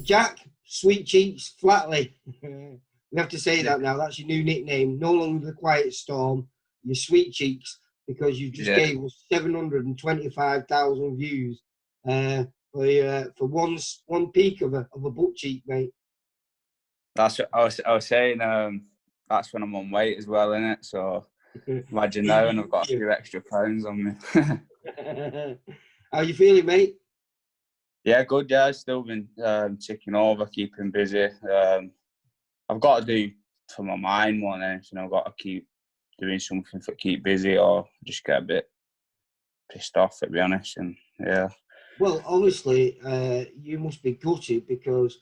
Jack, Sweet Cheeks, Flatley. We have to say that now. That's your new nickname. No longer the Quiet Storm. Your Sweet Cheeks, because you just gave us 725,000 views for one peak of a butt cheek, mate. That's what I was saying. That's when I'm on weight as well, innit? So imagine now, and I've got a few extra pounds on me. How you feeling, mate? Yeah, good. Yeah, I've still been ticking over, keeping busy. I've got to do for my mind more than anything. I've got to keep doing something to keep busy, or just get a bit pissed off, to be honest. And yeah. Well, obviously, you must be gutted because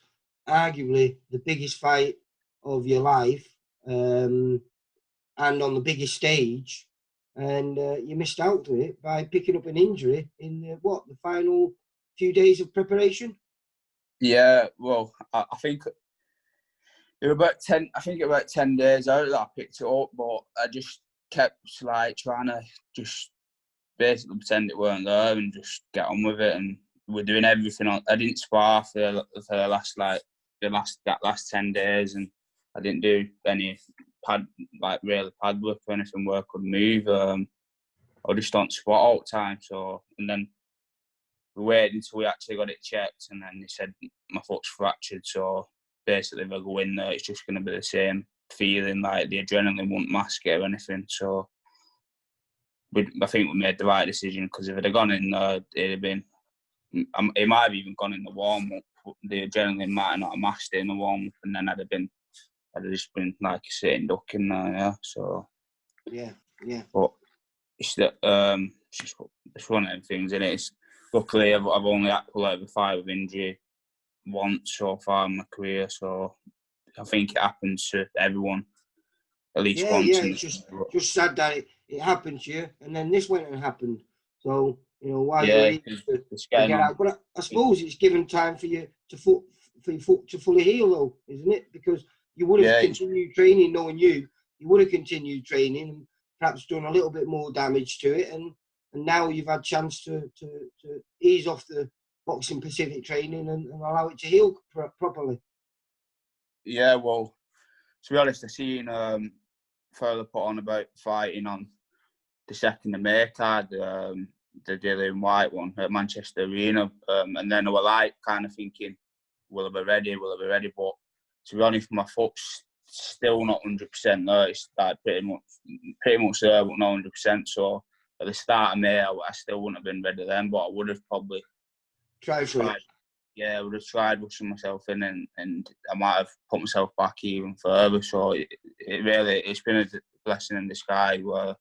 arguably the biggest fight of your life, and on the biggest stage, and you missed out on it by picking up an injury in the final few days of preparation. Yeah, well, I think it was about 10. I think it was about 10 days out that I picked it up, but I just kept like trying to just basically pretend it weren't there and just get on with it. And we're doing everything on. I didn't spar for the last 10 days, and I didn't do any pad work or anything where I could move. I just don't squat all the time. So, and then we waited until we actually got it checked, and then they said my foot's fractured. So basically, if I go in there, it's just going to be the same feeling, like the adrenaline won't mask it or anything. So I think we made the right decision, because if it had gone in there, it'd have been. It might have even gone in the warm up. The adrenaline might not have masked it in the warm up, and then I'd have just been like a sitting duck in there. Yeah. So. Yeah. But it's it's one of them things, isn't it? Luckily, I've only had to pull out of a fight with injury once so far in my career, so I think it happens to everyone at least once. Yeah, it's just sad that it happened to you, and then this went and happened. So while you're eager to get out, but I suppose it's given time for you for your foot to fully heal, though, isn't it? Because you would have continued training, knowing you would have continued training and perhaps done a little bit more damage to it, and now you've had chance to ease off the boxing Pacific training and allow it to heal properly. Yeah, well, to be honest, I seen Fowler put on about fighting on the 2nd of May card, the Dillian White one at Manchester Arena, and then I was like kind of thinking, will I be ready? But to be honest, my foot's still not 100% there. It's like pretty much there, but not 100%. So at the start of May, I still wouldn't have been ready then, but I would have probably tried. Yeah, I would have tried rushing myself in, and I might have put myself back even further. So it's been a blessing in disguise where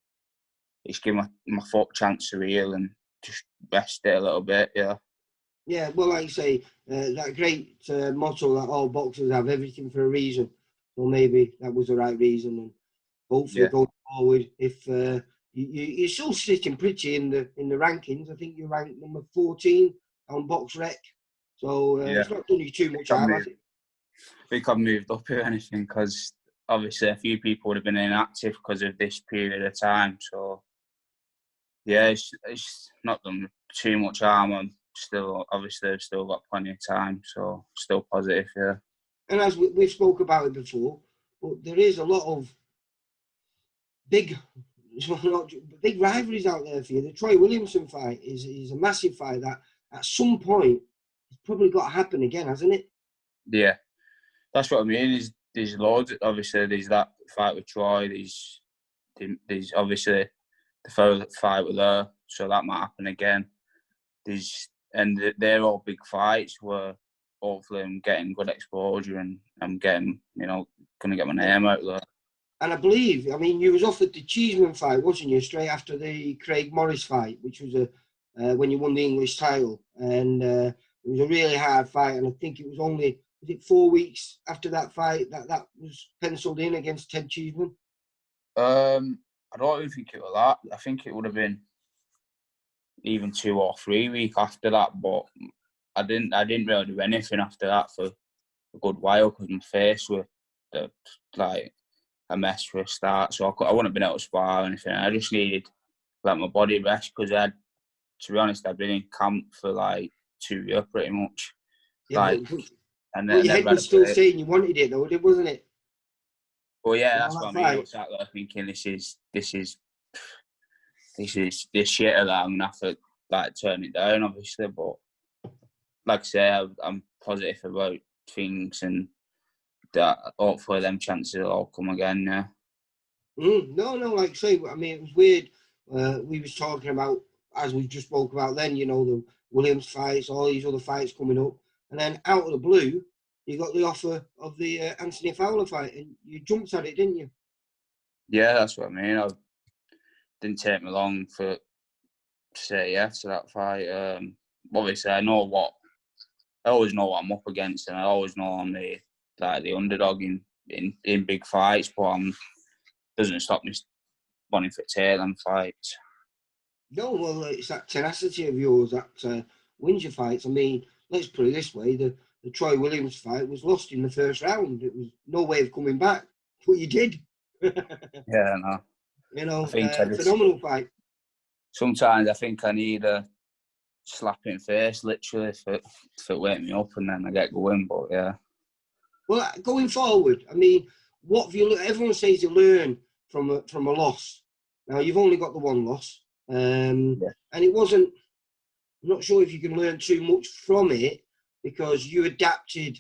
it's given my foot a chance to heal and just rest it a little bit. Yeah, well, like you say, that great motto that all boxers have, everything for a reason. Well, maybe that was the right reason, and hopefully going forward, if you're still sitting pretty in the rankings. I think you're ranked number 14 on BoxRec, so it's not done you too much harm, has it? I think I've moved up, if anything, because obviously a few people would have been inactive because of this period of time. So yeah, it's not done too much harm. I'm still, obviously, I've still got plenty of time, so still positive, yeah. And as we've spoke about it before, but there is a lot of big rivalries out there for you. The Troy Williamson fight is a massive fight that at some point it's probably got to happen again, hasn't it? Yeah, that's what I mean. There's loads. Obviously, there's that fight with Troy. There's obviously the Fowler fight with her, so that might happen again. They're all big fights where hopefully I'm getting good exposure and I'm getting, going to get my name out there. And I believe, you was offered the Cheeseman fight, wasn't you, straight after the Craig Morris fight, which was when you won the English title. And it was a really hard fight, and I think it was only 4 weeks after that fight that was penciled in against Ted Cheeseman? I don't even think it was that. I think it would have been even 2 or 3 weeks after that, but I didn't really do anything after that for a good while because my face was a mess for a start, so I wouldn't have been able to spar or anything. I just needed to let my body rest because to be honest, I'd been in camp for 2 years pretty much. Yeah, And then your head was still saying you wanted it, though, wasn't it? Well, yeah, that's what I mean. I was sat there thinking, this is shit that I'm gonna have to like turn it down, obviously. But like I say, I'm positive about things, and that hopefully them chances will all come again. Yeah. No, like I say, I mean, it was weird. We was talking about, as we just spoke about then, you know, the Williams fights, all these other fights coming up, and then out of the blue, you got the offer of the Anthony Fowler fight, and you jumped at it, didn't you? Yeah, that's what I mean. It didn't take me long to say yes to that fight. Obviously, I always know what I'm up against, and I always know I'm the underdog in big fights, but doesn't stop me wanting to take them fights. No, well, it's that tenacity of yours that wins your fights. I mean, let's put it this way: the Troy Williams fight was lost in the first round. It was no way of coming back, but you did. Yeah, no. You know, phenomenal fight. Sometimes I think I need a slap in the face, literally, if it wake me up, and then I get going. But yeah. Well, going forward, I mean, what have you? Everyone says you learn from a loss. Now you've only got the one loss, and it wasn't. I'm not sure if you can learn too much from it because you adapted.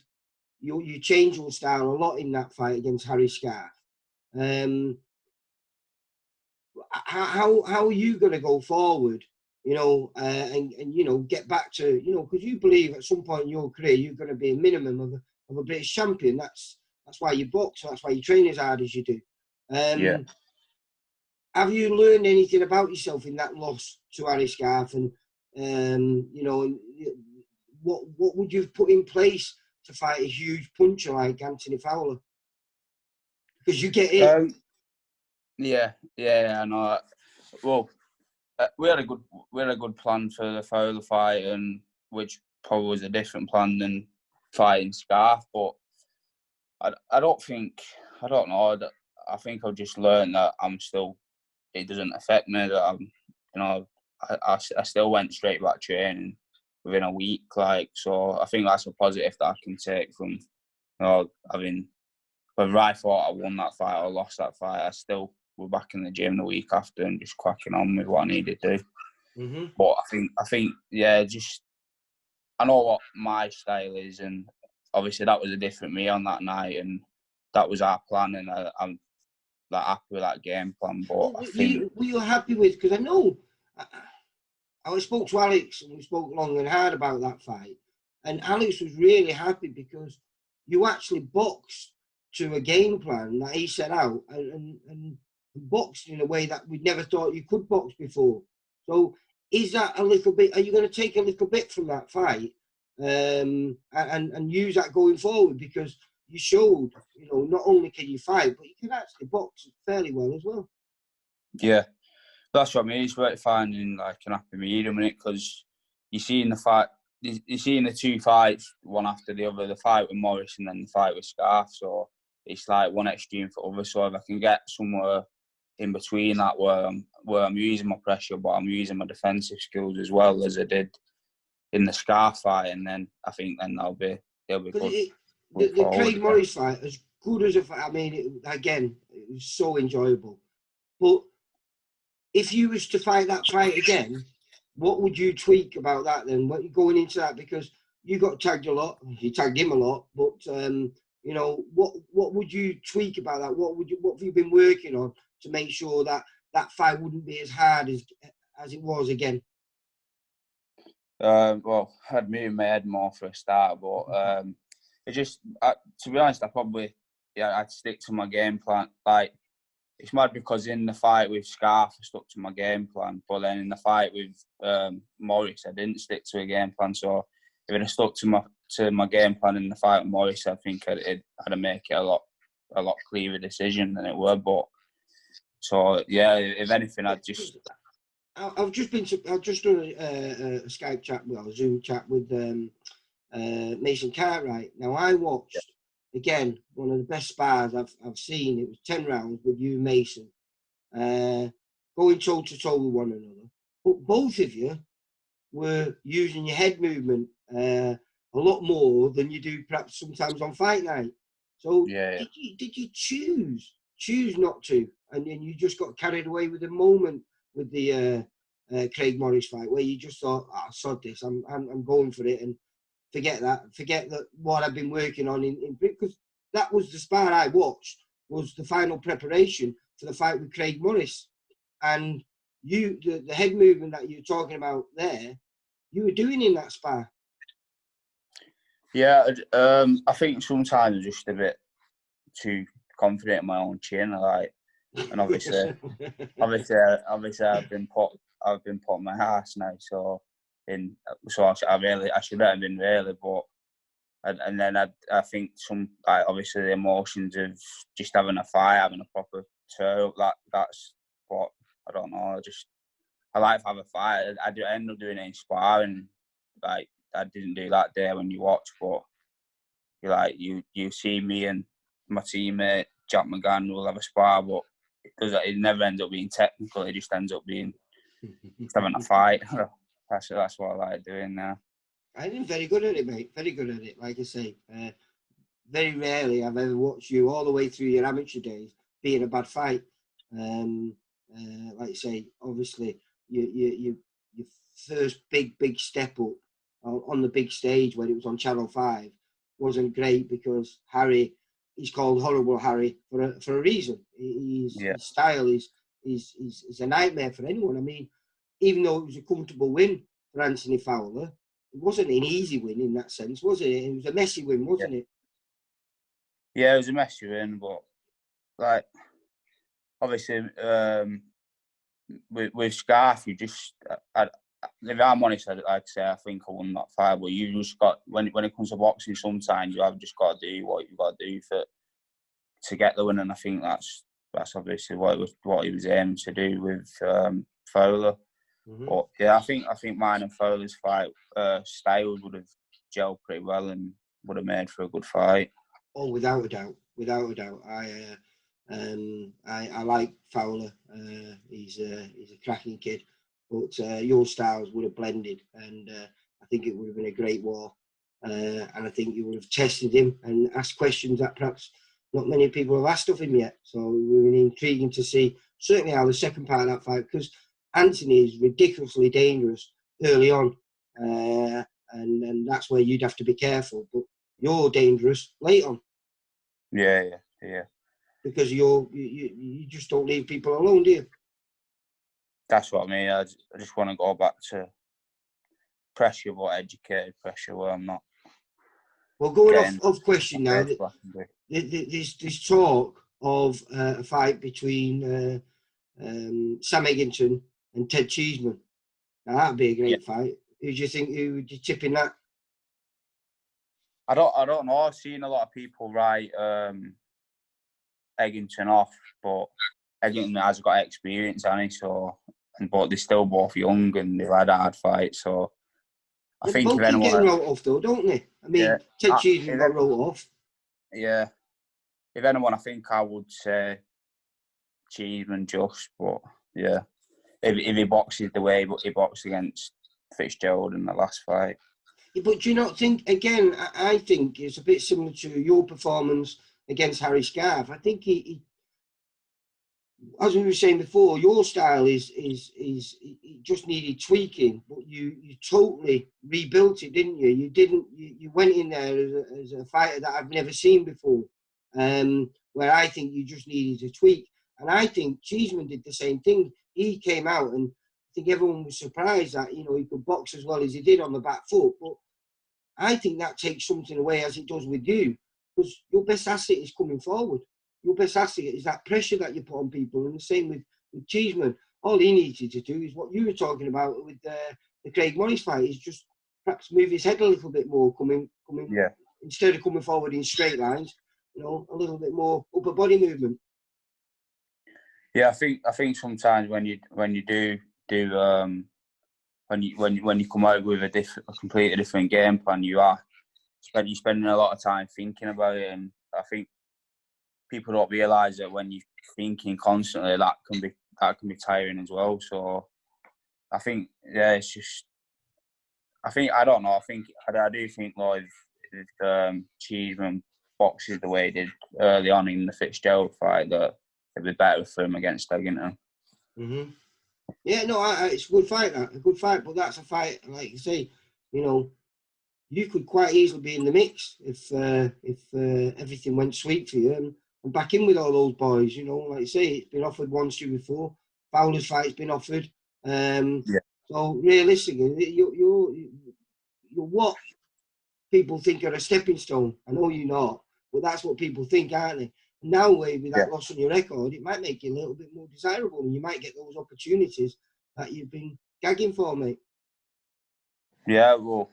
You changed your style a lot in that fight against Harry Scarf. How are you going to go forward? You know, and you know, get back to, you know, because you believe at some point in your career you're going to be a minimum of a British champion. That's why you box. That's why you train as hard as you do. Have you learned anything about yourself in that loss to Harry Scarf, and you know, what would you have put in place to fight a huge puncher like Anthony Fowler? Because you get it. Yeah, I know. Well, we had a good plan for the Fowler fight, and which probably was a different plan than fighting Scarf. But I don't know. I think I've just learned that it doesn't affect me. That I'm, you know, I still went straight back training within a week. Like, so I think that's a positive that I can take from, you know, whether I thought I won that fight or lost that fight, I still were back in the gym the week after and just cracking on with what I needed to do. Mm-hmm. But I think, yeah, just I know what my style is, and obviously that was a different me on that night, and that was our plan, and I'm like happy with that game plan. But were you happy with? Because I know I spoke to Alex and we spoke long and hard about that fight, and Alex was really happy because you actually boxed to a game plan that he set out and boxed in a way that we'd never thought you could box before. So is that a little bit? Are you going to take a little bit from that fight and use that going forward? Because you showed, you know, not only can you fight, but you can actually box fairly well as well. Yeah, that's what I mean. It's about finding like an happy medium in it, because you see in the two fights, one after the other, the fight with Morris and then the fight with Scarf. So it's like one extreme for other. So if I can get somewhere in between that where I'm using my pressure, but I'm using my defensive skills as well as I did in the Scarf fight, and then I think then they'll be good. The Craig Morris fight, as good as a fight, I mean, it was so enjoyable. But if you was to fight that fight again, what would you tweak about that then? What going into that, because you got tagged a lot, you tagged him a lot, but you know, what would you tweak about that? What have you been working on to make sure that fight wouldn't be as hard as it was again? Well, I'd move my head more for a start, but to be honest, I'd stick to my game plan. Like, it's mad because in the fight with Scarf, I stuck to my game plan, but then in the fight with Morris, I didn't stick to a game plan. So if I'd have stuck to my game plan in the fight with Morris, I think I'd make it a lot clearer decision than it were. But so yeah, if anything, I've just done a Skype chat, well, a Zoom chat with Mason Cartwright. Now I watched. Again, one of the best spars I've seen. It was 10 rounds with you, Mason, going toe-to-toe with one another. But both of you were using your head movement a a lot more than you do perhaps sometimes on fight night. So did you choose not to, and then you just got carried away with the moment with the Craig Morris fight, where you just thought, sod this, I'm going for it, and forget that what I've been working on in because that was the spar I watched, was the final preparation for the fight with Craig Morris, and the head movement that you're talking about there, you were doing in that spar. Yeah, I think sometimes I'm just a bit too confident in my own chin, like, and obviously I've been put my ass now, so I should have been really, but and then I think some, like, obviously the emotions of just having a fight, having a proper turn up, that's what, I don't know, I like to have a fight. I end up doing it in sparring, like I didn't do that day when you watch, but you see me and my teammate Jack McGann will have a spar, but it never ends up being technical. It just ends up being just having a fight. That's what I like doing now. I'm very good at it, mate. Very good at it. Like I say, very rarely I've ever watched you all the way through your amateur days be in a bad fight. Like I say, obviously your first big step up on the big stage when it was on Channel 5 wasn't great, because Harry, he's called Horrible Harry for a reason. His style is a nightmare for anyone. I mean, even though it was a comfortable win for Anthony Fowler, it wasn't an easy win in that sense, was it? It was a messy win, wasn't it? Yeah, it was a messy win, but like, obviously, with Scarf, you just, if I'm honest, like I say, I think I won that fight. But you just got, when it comes to boxing, sometimes you have just got to do what you got to do to get the win, and I think that's obviously what he was aiming to do with Fowler. Mm-hmm. But yeah, I think mine and Fowler's fight styles would have gelled pretty well and would have made for a good fight. Oh, without a doubt. I like Fowler. He's a cracking kid, but your styles would have blended, and I think it would have been a great war. And I think you would have tested him and asked questions that perhaps not many people have asked of him yet. So it would be intriguing to see certainly how the second part of that fight, because Anthony is ridiculously dangerous early on, and that's where you'd have to be careful. But you're dangerous late on. Yeah. Because you just don't leave people alone, do you? That's what I mean. I just want to go back to pressure, but educated pressure, where I'm not. Well, going off question now, there's talk of a fight between Sam Eggington and Ted Cheeseman. Now that'd be a great fight. Who do you think would you tip in that? I don't know. I've seen a lot of people write Eggington off, but Eggington has got experience, hasn't he? But they're still both young and they've had a hard fight. So I think both keep getting wrote off, though, don't they? I mean, Ted Cheeseman got wrote off. Yeah. If anyone, I think I would say Cheeseman just, but yeah. If he boxes the way he boxed against Fitzgerald in the last fight. Yeah, but do you not think, again, I think it's a bit similar to your performance against Harry Scarf. I think he as we were saying before, your style is just needed tweaking, but you totally rebuilt it, didn't you? You went in there as a fighter that I've never seen before, where I think you just needed to tweak. And I think Cheeseman did the same thing. He came out, and I think everyone was surprised that, he could box as well as he did on the back foot. But I think that takes something away, as it does with you, because your best asset is coming forward. Your best asset is that pressure that you put on people. And the same with Cheeseman. All he needed to do is what you were talking about with the Craig Morris fight, is just perhaps move his head a little bit more, coming instead of coming forward in straight lines, a little bit more upper body movement. Yeah, I think sometimes when you come out with a completely different game plan, you're spending a lot of time thinking about it, and I think people don't realise that when you're thinking constantly, that can be tiring as well. So I think, it's just, I don't know. I do think Lloyd Cheeseman boxes the way he did early on in the Fitzgerald fight that it'd be better for him against Eggington. Mm-hmm. Yeah, no, it's a good fight. A good fight, but that's a fight, like you say, you know, you could quite easily be in the mix if everything went sweet for you and back in with all those boys. You know, like you say, it's been offered once to you before. Fowler's fight's been offered. So realistically, you're what people think are a stepping stone. I know you're not, but that's what people think, aren't they? Now, with that loss on your record, it might make you a little bit more desirable, and you might get those opportunities that you've been gagging for, mate. Yeah, well,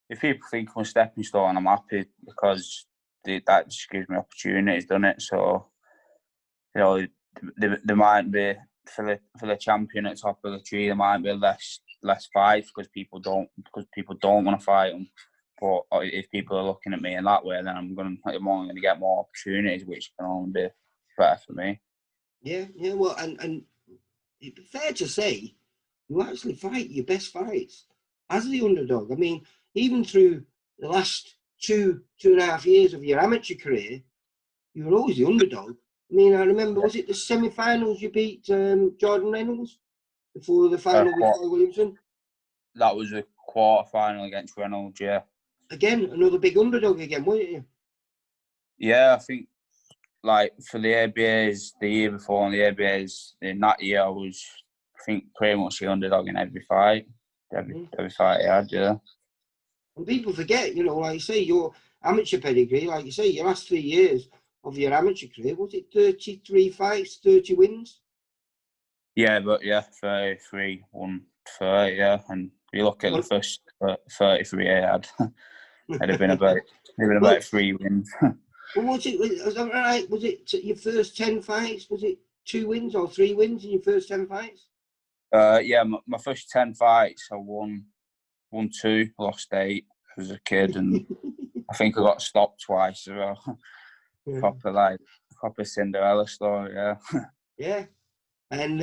if people think I'm a stepping stone, I'm happy because that just gives me opportunities, doesn't it? So, you know, there might be for the champion at top of the tree, there might be less fights because people don't want to fight them. But if people are looking at me in that way, then I'm only going to get more opportunities, which can only be better for me. Yeah. Well, and it'd be fair to say you actually fight your best fights as the underdog. I mean, even through the last 2.5 years of your amateur career, you were always the underdog. I mean, I remember, was it the semi-finals you beat Jordan Reynolds before the final with Roy Williamson? That was a quarter-final against Reynolds, yeah. Again, another big underdog again, weren't you? Yeah, I think, like, for the ABAs, the year before and the ABAs, in that year, I was, I think, pretty much the underdog in every fight. Every fight I had, yeah. And people forget, you know, like you say, your amateur pedigree, like you say, your last 3 years of your amateur career, was it 33 fights, 30 wins? Yeah, but 33, 130, yeah. And if you look at the first 33 I had, it'd have been about 3 wins. Well, was that right? Was it your first 10 fights? Was it 2 wins or 3 wins in your first 10 fights? Yeah, my first 10 fights, I won 2, lost 8 as a kid, and I think I got stopped twice as well. Yeah. Proper Cinderella story, yeah. Yeah. And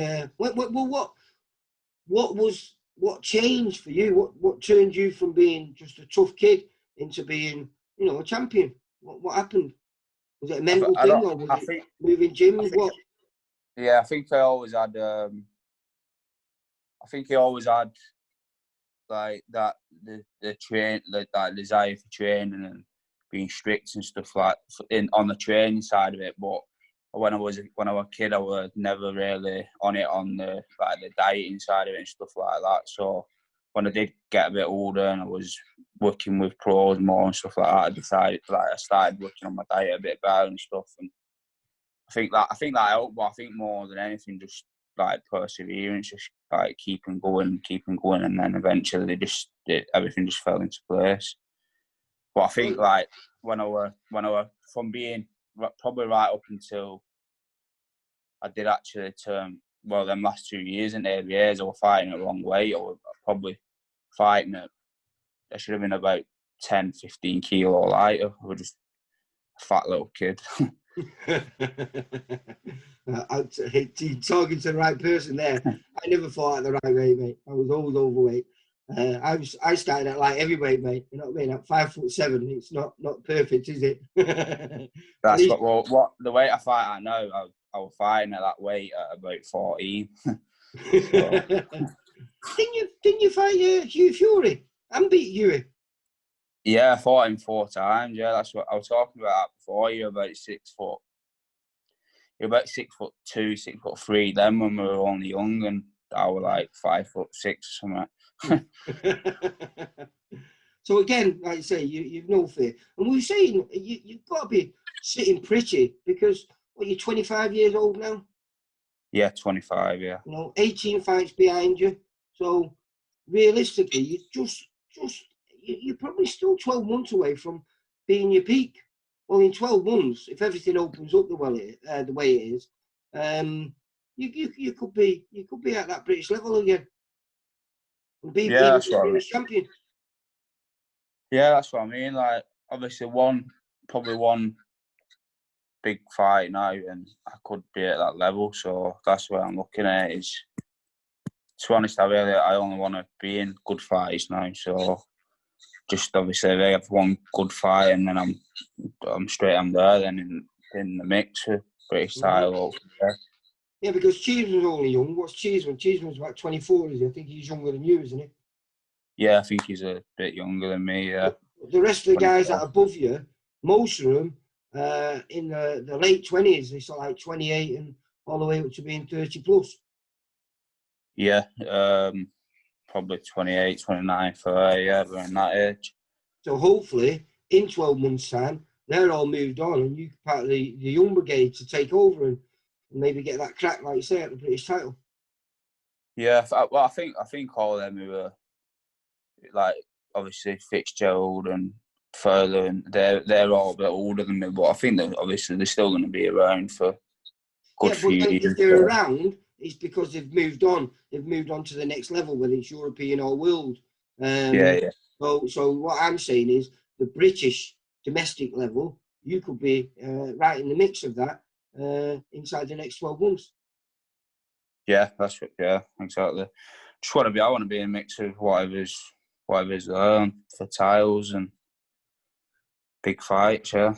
what changed for you? What turned you from being just a tough kid into being, you know, a champion? What happened? Was it a mental thing, or was it moving gyms? What? Yeah, I think I always had. Like that that desire for training and being strict and stuff like on the training side of it. But when I was a kid, I was never really on the dieting side of it and stuff like that. So when I did get a bit older and I was working with pros more and stuff like that, I started working on my diet a bit better and stuff. And I think that helped. But I think more than anything, just like perseverance, just like keeping going, and then eventually everything just fell into place. But I think like when I were from being probably right up until I did actually turn, well, them last 2 years in the ABAs, I was fighting it the wrong way. I was probably fighting it. I should have been about 10, 15 kilo lighter. I was just a fat little kid. You're talking to the right person there. I never fought at the right way, mate. I was always overweight. I started at light heavyweight, mate. You know what I mean? At 5'7", it's not perfect, is it? That's what the weight I fight at now. I was fighting at that weight at about 14. Didn't you fight Hugh Fury and beat Hughie? Yeah, I fought him 4 times. Yeah, that's what I was talking about before. You're about 6 foot. You're about 6'2", 6'3". Then when we were only young, and I was like 5'6" or something. So again, like you say, you've no fear. And we were saying you've got to be sitting pretty because you're 25 years old now. Yeah, 25. Yeah. You know, 18 fights behind you. So realistically, you're probably still 12 months away from being your peak. Well, in 12 months, if everything opens up the way it is, you could be at that British level again and be even British champion. Yeah, that's what I mean. Like, obviously, probably one big fight now, and I could be at that level. So that's what I'm looking at. Is to be honest, I only want to be in good fights now. So just obviously, if I have one good fight, and then I'm straight. I'm there then in the mix for British title. Yeah, because Cheeseman's only young. What's Cheeseman? Cheeseman's about 24, is he? I think he's younger than you, isn't he? Yeah, I think he's a bit younger than me. Yeah. The rest of the guys that are above you, most of them in the late 20s. They're sort of like 28 and all the way up to being 30 plus. Yeah, probably 28, 29 for around that age. So hopefully, in 12 months' time, they're all moved on, and you part of the young brigade to take over and maybe get that crack, like you say, at the British title. Yeah, well, I think all of them who are like obviously Fitzgerald and Fowler, and they're all a bit older than me, but I think that obviously they're still going to be around for a good few years. If they're around, it's because they've moved on. They've moved on to the next level, whether it's European or world. Yeah. So what I'm saying is the British domestic level, you could be right in the mix of that inside the next 12 months. Yeah, that's it. Yeah, exactly. I want to be in a mix of whatever's there for titles and big fights. Yeah.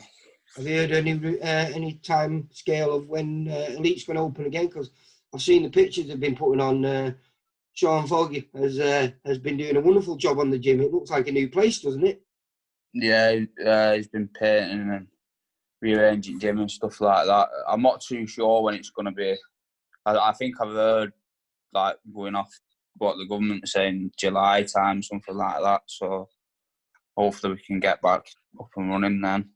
Have you heard any time scale of when Elite's going to open again? Because I've seen the pictures they've been putting on. Sean Foggy has been doing a wonderful job on the gym. It looks like a new place, doesn't it? Yeah, he's been painting and rearranging gym and stuff like that. I'm not too sure when it's going to be. I think I've heard like going off what the government's saying, July time, something like that. So hopefully we can get back up and running then.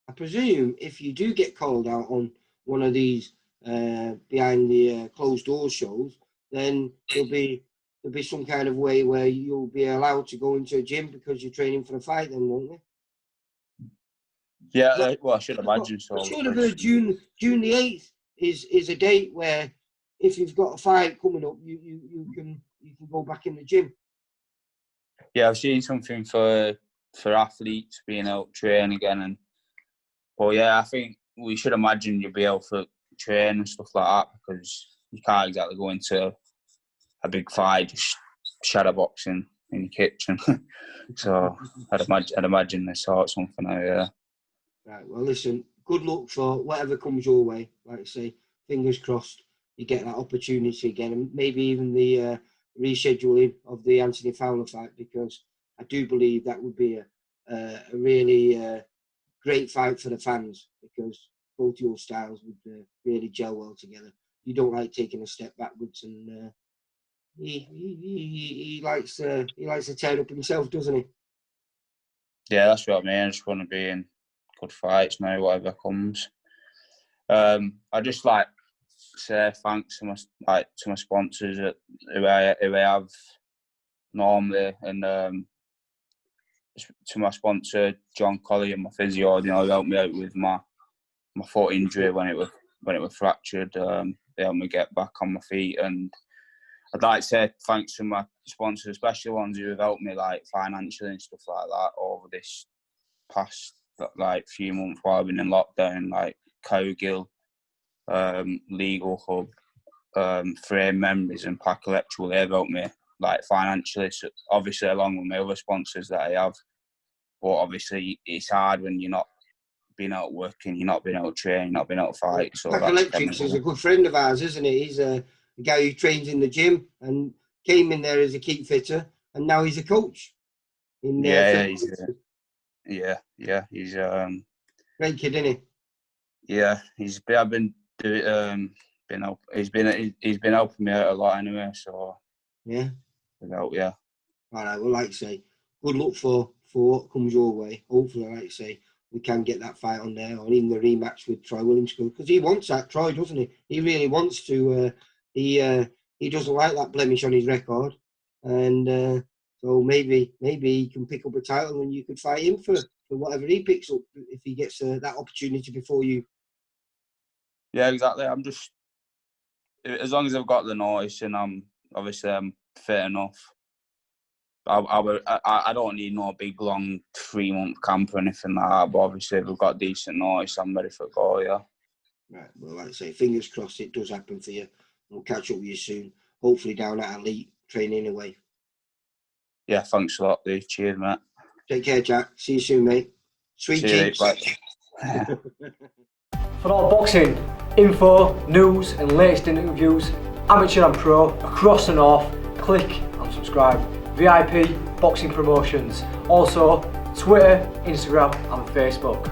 I presume if you do get called out on one of these behind the closed door shows, then there'll be some kind of way where you'll be allowed to go into a gym because you're training for a fight, then, won't you? Yeah, well, I should imagine so. I should have heard June the 8th is a date where if you've got a fight coming up, you can go back in the gym. Yeah, I've seen something for athletes being able to train again, I think we should imagine you'll be able to train and stuff like that, because you can't exactly go into a big fight just shadow boxing in your kitchen. So I'd imagine they sort something out. Yeah. Right. Well, listen. Good luck for whatever comes your way. Like I say, fingers crossed you get that opportunity again, and maybe even the rescheduling of the Anthony Fowler fight, because I do believe that would be a really great fight for the fans, because both your styles would really gel well together. You don't like taking a step backwards, and he likes to tear up himself, doesn't he? Yeah, that's what I mean. I just want to be in good fights now, whatever comes. I just like say thanks to my sponsors who I have normally, and to my sponsor John Colley and my physio, who helped me out with my foot injury when it was fractured. They helped me get back on my feet, and I'd like to say thanks to my sponsors, especially ones who have helped me like financially and stuff like that over this past like few months while I've been in lockdown, like Cowgill, Legal Hub, Frame Memories and Pack Electoral. They've helped me like financially, so obviously along with my other sponsors that I have. But obviously it's hard when you're not being out working, you're not being able to train, you're not being able to fight. So Pack Electrics is a good friend of ours, isn't he? He's a guy who trains in the gym and came in there as a keep fitter, and now he's a coach. He's great kid, isn't he? Yeah, he's been helping me out a lot anyway. So yeah. Yeah. All right. Well, like I say, good luck for what comes your way. Hopefully, like I say, we can get that fight on there, or even the rematch with Troy Williams, because he wants that, Troy, doesn't he? He really wants to. He doesn't like that blemish on his record, and so maybe he can pick up a title and you could fight him for whatever he picks up if he gets that opportunity before you. Yeah, exactly. I'm just, as long as I've got the notice and I'm fit enough. I don't need no big long 3-month camp or anything like that. But obviously, if we've got decent notice, I'm ready for go. Yeah. Right. Well, like I say, fingers crossed it does happen for you. We'll catch up with you soon. hopefully down at Elite training away. Yeah, thanks a lot, Lee. Cheers, mate. Take care, Jack. See you soon, mate. Sweet cheeks. For all boxing info, news and latest interviews, amateur and pro, across the north, click and subscribe. VIP Boxing Promotions. Also, Twitter, Instagram and Facebook.